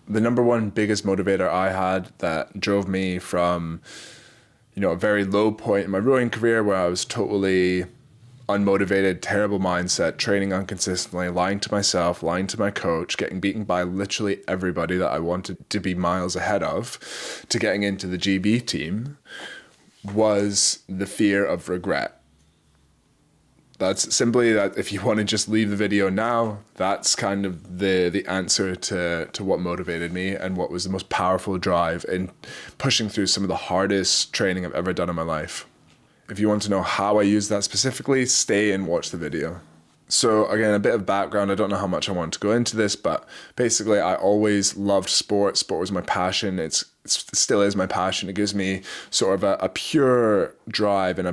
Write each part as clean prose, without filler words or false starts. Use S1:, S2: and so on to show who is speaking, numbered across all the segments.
S1: the number one biggest motivator I had that drove me from, a very low point in my rowing career where I was totally unmotivated, terrible mindset, training inconsistently, lying to myself, lying to my coach, getting beaten by literally everybody that I wanted to be miles ahead of, to getting into the GB team, was the fear of regret. That's simply that. If you want to just leave the video now, that's kind of the answer to what motivated me and what was the most powerful drive in pushing through some of the hardest training I've ever done in my life. If you want to know how I use that specifically, stay and watch the video. So again, a bit of background. I don't know how much I want to go into this, but basically I always loved sport. Sport was my passion. It still is my passion. It gives me sort of a pure drive and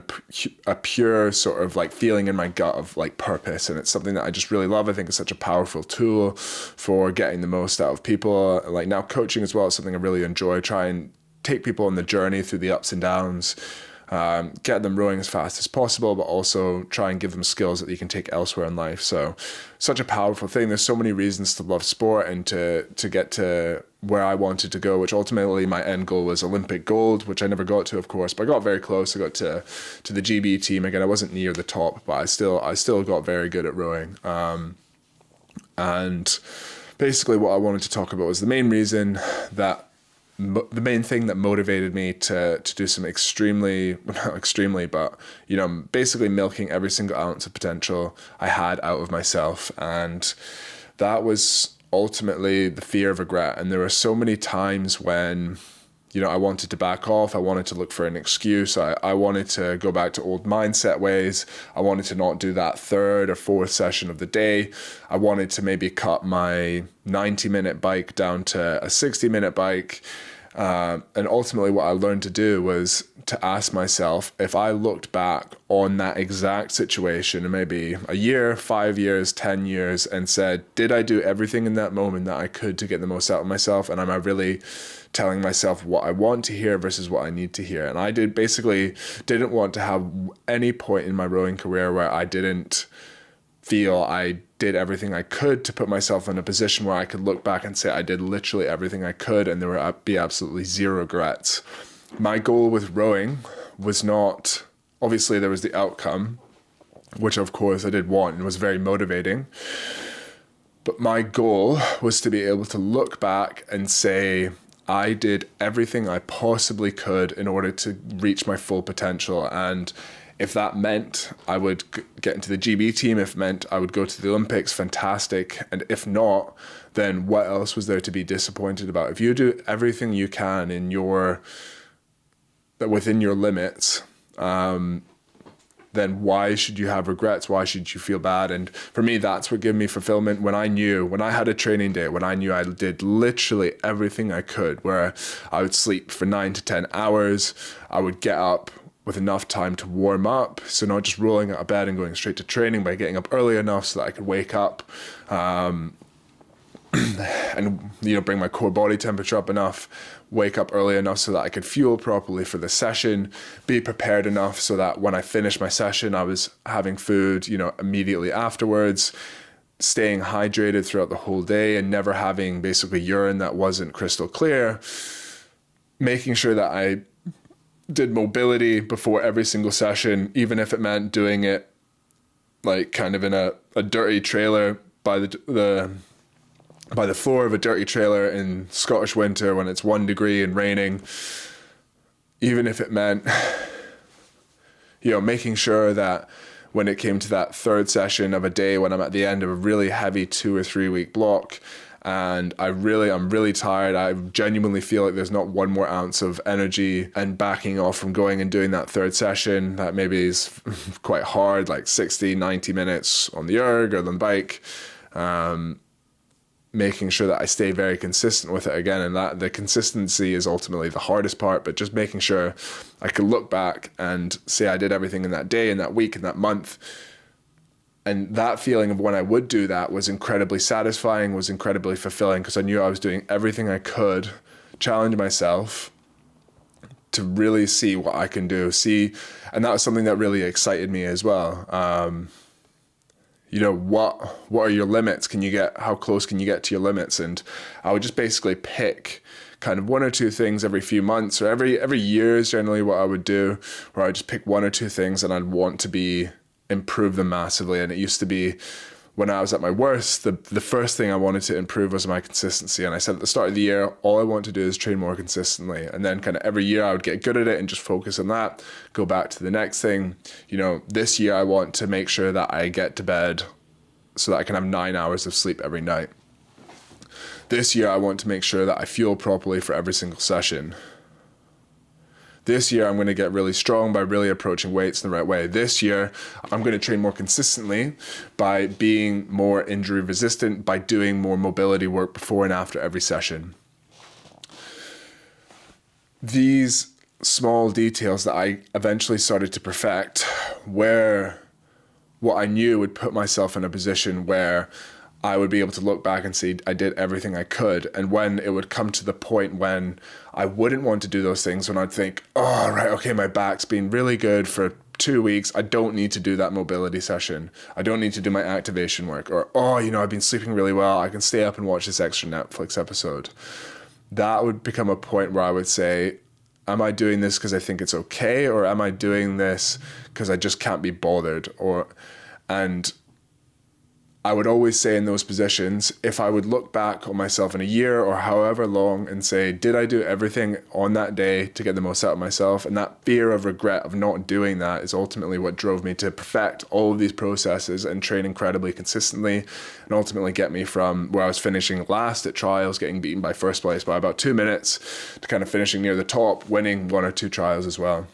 S1: a pure sort of like feeling in my gut of like purpose. And it's something that I just really love. I think it's such a powerful tool for getting the most out of people. Like now coaching as well is something I really enjoy. Try and take people on the journey through the ups and downs. Get them rowing as fast as possible, but also try and give them skills that you can take elsewhere in life. So such a powerful thing. There's so many reasons to love sport and to get to where I wanted to go, which ultimately my end goal was Olympic gold, which I never got to, of course, but I got very close. I got to the GB team. Again, I wasn't near the top, but I still got very good at rowing. And basically what I wanted to talk about was the main reason that the main thing that motivated me to do some not extremely, but, basically milking every single ounce of potential I had out of myself. And that was ultimately the fear of regret. And there were so many times when, I wanted to back off. I wanted to look for an excuse. I wanted to go back to old mindset ways. I wanted to not do that third or fourth session of the day. I wanted to maybe cut my 90-minute bike down to a 60-minute bike. And ultimately what I learned to do was to ask myself, if I looked back on that exact situation, maybe a year, 5 years, 10 years, and said, did I do everything in that moment that I could to get the most out of myself? And am I really telling myself what I want to hear versus what I need to hear? And I didn't want to have any point in my rowing career where I didn't feel I did everything I could to put myself in a position where I could look back and say I did literally everything I could and there would be absolutely zero regrets. My goal with rowing was not, obviously there was the outcome, which of course I did want and was very motivating. But my goal was to be able to look back and say, I did everything I possibly could in order to reach my full potential. And if that meant I would get into the GB team, if it meant I would go to the Olympics, fantastic. And if not, then what else was there to be disappointed about? If you do everything you can within your limits, then why should you have regrets? Why should you feel bad? And for me, that's what gave me fulfillment. When I had a training day, when I knew I did literally everything I could, where I would sleep for 9 to 10 hours, I would get up with enough time to warm up. So not just rolling out of bed and going straight to training, but getting up early enough so that I could wake up, and bring my core body temperature up enough, wake up early enough so that I could fuel properly for the session, be prepared enough so that when I finished my session, I was having food, immediately afterwards, staying hydrated throughout the whole day and never having basically urine that wasn't crystal clear, making sure that I did mobility before every single session, even if it meant doing it like kind of in a dirty trailer by the floor of a dirty trailer in Scottish winter when it's 1 degree and raining, even if it meant, making sure that when it came to that third session of a day, when I'm at the end of a really heavy 2 or 3 week block, and I'm really tired, I genuinely feel like there's not one more ounce of energy, and backing off from going and doing that third session that maybe is quite hard, like 60, 90 minutes on the erg or the bike, making sure that I stay very consistent with it again. And that the consistency is ultimately the hardest part, but just making sure I could look back and say I did everything in that day, in that week, in that month. And that feeling of when I would do that was incredibly satisfying, was incredibly fulfilling, because I knew I was doing everything I could, challenge myself to really see what I can do. And that was something that really excited me as well. what are your limits? How close can you get to your limits? And I would just basically pick kind of one or two things every few months, or every year is generally what I would do, where I just pick one or two things and I'd want to improve them massively. And it used to be, when I was at my worst, the first thing I wanted to improve was my consistency. And I said at the start of the year, all I want to do is train more consistently. And then kind of every year I would get good at it and just focus on that, go back to the next thing. This year I want to make sure that I get to bed so that I can have 9 hours of sleep every night. This year I want to make sure that I fuel properly for every single session. This year, I'm going to get really strong by really approaching weights in the right way. This year, I'm going to train more consistently by being more injury resistant, by doing more mobility work before and after every session. These small details that I eventually started to perfect were what I knew would put myself in a position where I would be able to look back and see I did everything I could. And when it would come to the point when I wouldn't want to do those things, when I'd think, oh, right, okay, my back's been really good for 2 weeks. I don't need to do that mobility session. I don't need to do my activation work. Or, I've been sleeping really well. I can stay up and watch this extra Netflix episode. That would become a point where I would say, am I doing this because I think it's okay? Or am I doing this because I just can't be bothered? And I would always say in those positions, if I would look back on myself in a year or however long and say, did I do everything on that day to get the most out of myself? And that fear of regret of not doing that is ultimately what drove me to perfect all of these processes and train incredibly consistently, and ultimately get me from where I was finishing last at trials, getting beaten by first place by about 2 minutes, to kind of finishing near the top, winning 1 or 2 trials as well.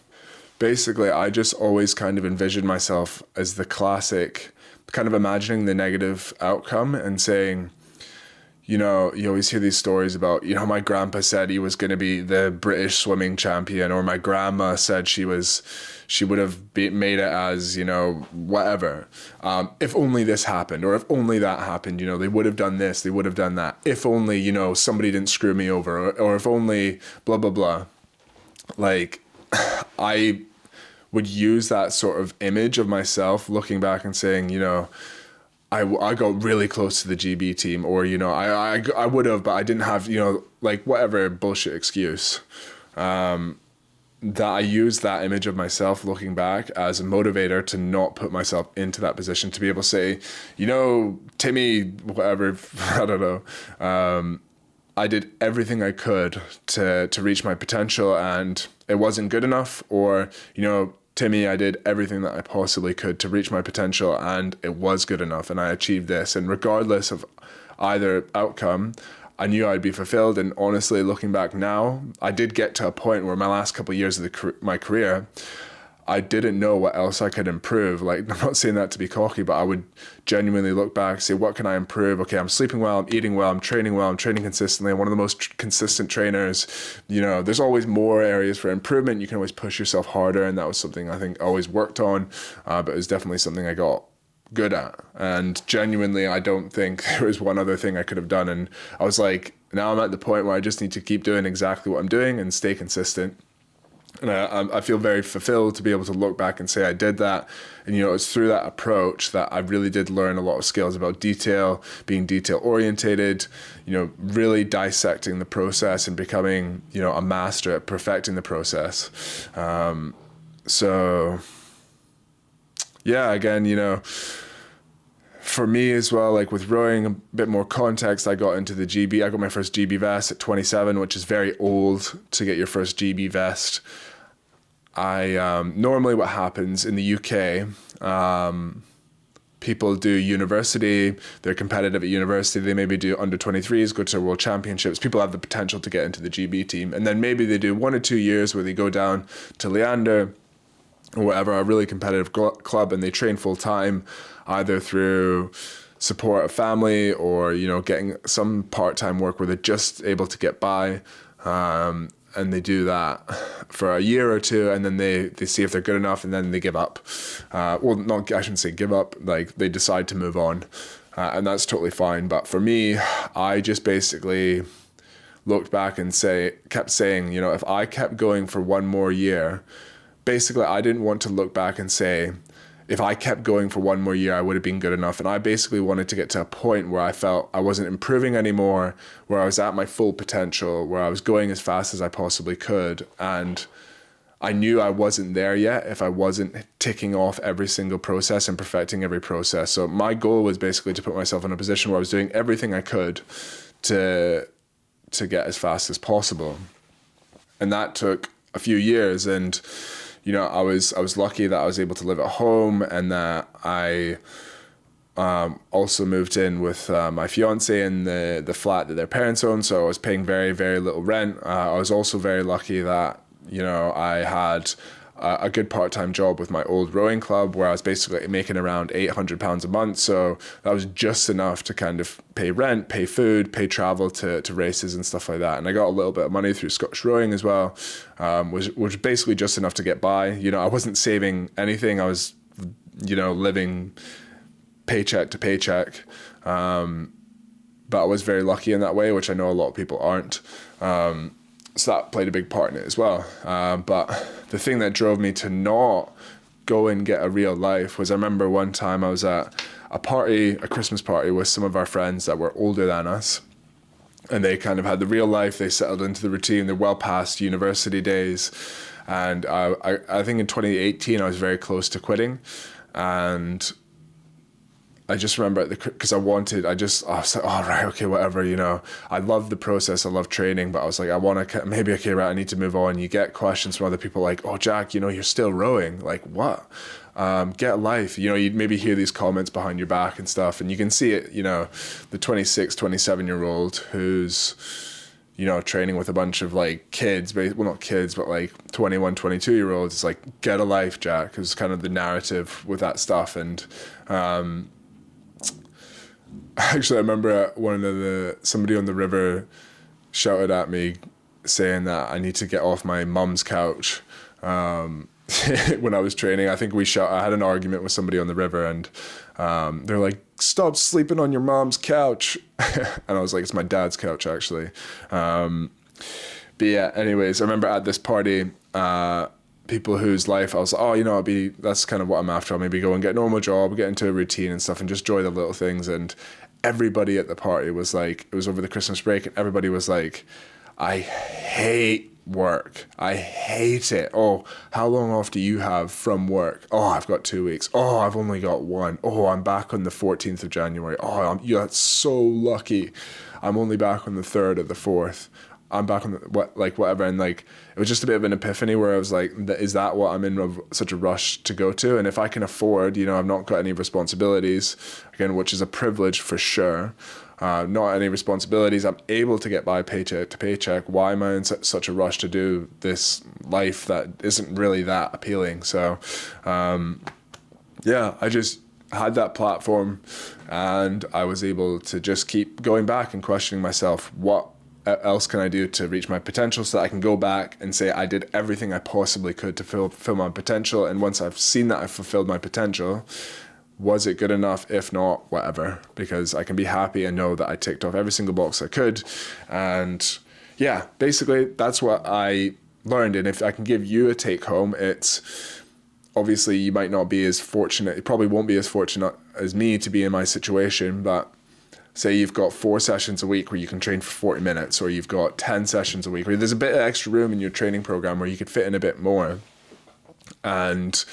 S1: Basically, I just always kind of envisioned myself as the classic, kind of imagining the negative outcome and saying, you always hear these stories about, my grandpa said he was going to be the British swimming champion, or my grandma said she would have made it as, whatever. If only this happened, or if only that happened, they would have done this, they would have done that. If only, somebody didn't screw me over, or if only blah, blah, blah. Like, I would use that sort of image of myself looking back and saying, I got really close to the GB team, or, I would have, but I didn't have, whatever bullshit excuse. That I use that image of myself looking back as a motivator to not put myself into that position, to be able to say, Timmy, whatever, I don't know. I did everything I could to reach my potential, and it wasn't good enough, or, Timmy, I did everything that I possibly could to reach my potential, and it was good enough, and I achieved this. And regardless of either outcome, I knew I'd be fulfilled. And honestly, looking back now, I did get to a point where my last couple of years of my career, I didn't know what else I could improve. Like, I'm not saying that to be cocky, but I would genuinely look back and say, what can I improve? Okay, I'm sleeping well, I'm eating well, I'm training consistently. I'm one of the most consistent trainers. There's always more areas for improvement. You can always push yourself harder. And that was something I think I always worked on, but it was definitely something I got good at. And genuinely, I don't think there was one other thing I could have done. And I was like, now I'm at the point where I just need to keep doing exactly what I'm doing and stay consistent. And I feel very fulfilled to be able to look back and say I did that. And, it's through that approach that I really did learn a lot of skills about detail, being detail orientated, really dissecting the process and becoming, a master at perfecting the process. So, yeah, again, for me as well, like with rowing, a bit more context, I got into the GB. I got my first GB vest at 27, which is very old to get your first GB vest. Normally what happens in the UK, people do university, they're competitive at university, they maybe do under 23s, go to world championships. People have the potential to get into the GB team. And then maybe they do 1 or 2 years where they go down to Leander or whatever, a really competitive club, and they train full time, either through support of family or, getting some part-time work where they're just able to get by. And they do that for a year or two, and then they see if they're good enough, and then they give up. I shouldn't say give up, like they decide to move on. And that's totally fine. But for me, I just basically looked back and kept saying, if I kept going for one more year, basically I didn't want to look back and say, if I kept going for one more year, I would have been good enough. And I basically wanted to get to a point where I felt I wasn't improving anymore, where I was at my full potential, where I was going as fast as I possibly could. And I knew I wasn't there yet if I wasn't ticking off every single process and perfecting every process. So my goal was basically to put myself in a position where I was doing everything I could to get as fast as possible. And that took a few years. And I was lucky that I was able to live at home, and that I also moved in with my fiance in the flat that their parents owned. So I was paying very, very little rent. I was also very lucky that, I had a good part-time job with my old rowing club, where I was basically making around £800 a month. So that was just enough to kind of pay rent, pay food, pay travel to races and stuff like that. And I got a little bit of money through Scottish rowing as well, which was basically just enough to get by. I wasn't saving anything. I was, living paycheck to paycheck. But I was very lucky in that way, which I know a lot of people aren't. So that played a big part in it as well. But the thing that drove me to not go and get a real life was, I remember one time I was at a Christmas party with some of our friends that were older than us. And they kind of had the real life. They settled into the routine. They're well past university days. And I think in 2018, I was very close to quitting. And I just remember because I was like, oh, right, okay, whatever, I love the process, I love training, but I was like, I need to move on. You get questions from other people like, oh, Jack, you're still rowing. Like, what? Get a life. You maybe hear these comments behind your back and stuff, and you can see it, the 26, 27-year-old who's, training with a bunch of like kids, well, not kids, but like 21, 22-year-olds. It's like, get a life, Jack, is kind of the narrative with that stuff. And, actually, I remember somebody on the river shouted at me saying that I need to get off my mum's couch when I was training. I think I had an argument with somebody on the river, and they're like, stop sleeping on your mom's couch. And I was like, it's my dad's couch, actually. But yeah, anyways, I remember at this party, people whose life I was like, oh, that's kind of what I'm after. I'll maybe go and get a normal job, get into a routine and stuff, and just enjoy the little things. And everybody at the party was like, it was over the Christmas break, and everybody was like, I hate work. I hate it. Oh, how long off do you have from work? Oh, I've got 2 weeks. Oh, I've only got one. Oh, I'm back on the 14th of January. Oh, that's so lucky. I'm only back on the 3rd or the 4th. I'm back on whatever. And like, it was just a bit of an epiphany where I was like, is that what I'm in such a rush to go to? And if I can afford, I've not got any responsibilities, again, which is a privilege for sure. Not any responsibilities. I'm able to get by paycheck to paycheck. Why am I in such a rush to do this life that isn't really that appealing? So, yeah, I just had that platform, and I was able to just keep going back and questioning myself, what else can I do to reach my potential, so that I can go back and say I did everything I possibly could to fulfill my potential. And once I've seen that I fulfilled my potential, was it good enough? If not, whatever, because I can be happy and know that I ticked off every single box I could. And yeah, basically that's what I learned. And if I can give you a take home, it's obviously you might not be as fortunate, you probably won't be as fortunate as me to be in my situation, but say you've got 4 sessions a week where you can train for 40 minutes, or you've got 10 sessions a week where there's a bit of extra room in your training program where you could fit in a bit more. And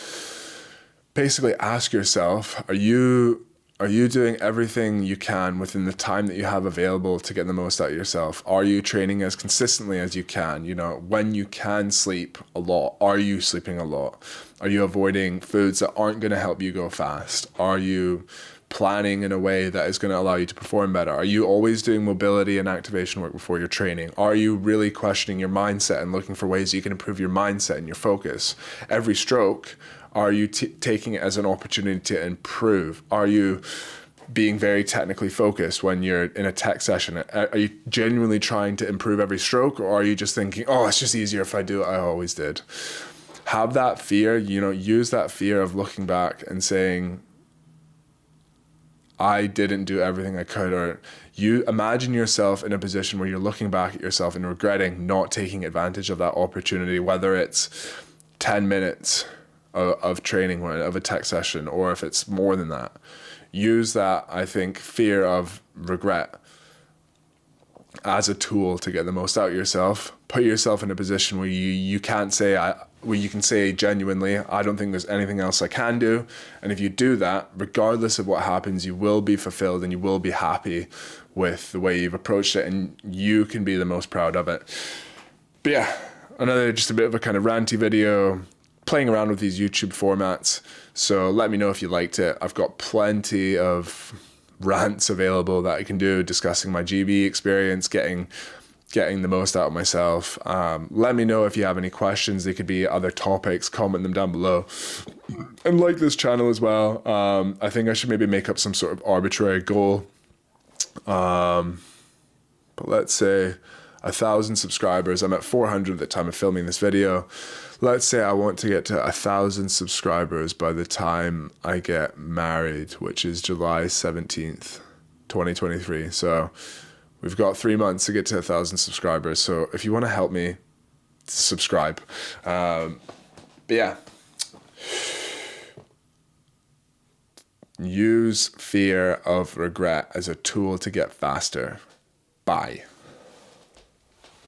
S1: basically ask yourself, are you doing everything you can within the time that you have available to get the most out of yourself? Are you training as consistently as you can? When you can sleep a lot, are you sleeping a lot? Are you avoiding foods that aren't going to help you go fast? Are you planning in a way that is going to allow you to perform better? Are you always doing mobility and activation work before your training? Are you really questioning your mindset and looking for ways you can improve your mindset and your focus? Every stroke, are you taking it as an opportunity to improve? Are you being very technically focused when you're in a tech session? Are you genuinely trying to improve every stroke, or are you just thinking, oh, it's just easier if I do what I always did? Have that fear, use that fear of looking back and saying, I didn't do everything I could. Or you imagine yourself in a position where you're looking back at yourself and regretting not taking advantage of that opportunity, whether it's 10 minutes of training, of a tech session, or if it's more than that, use that, I think, fear of regret as a tool to get the most out of yourself. Put yourself in a position where you can't say, where you can say genuinely, I don't think there's anything else I can do. And if you do that, regardless of what happens, you will be fulfilled and you will be happy with the way you've approached it, and you can be the most proud of it. But yeah, another just a bit of a kind of ranty video, playing around with these YouTube formats. So let me know if you liked it. I've got plenty of rants available that I can do, discussing my GB experience, getting the most out of myself. Let me know if you have any questions. They could be other topics. Comment them down below. And like this channel as well. I think I should maybe make up some sort of arbitrary goal. But let's say 1,000 subscribers. I'm at 400 at the time of filming this video. Let's say I want to get to 1,000 subscribers by the time I get married, which is July 17th, 2023. So we've got 3 months to get to 1,000 subscribers. So if you want to help me, subscribe. But yeah, use fear of regret as a tool to get faster. Bye.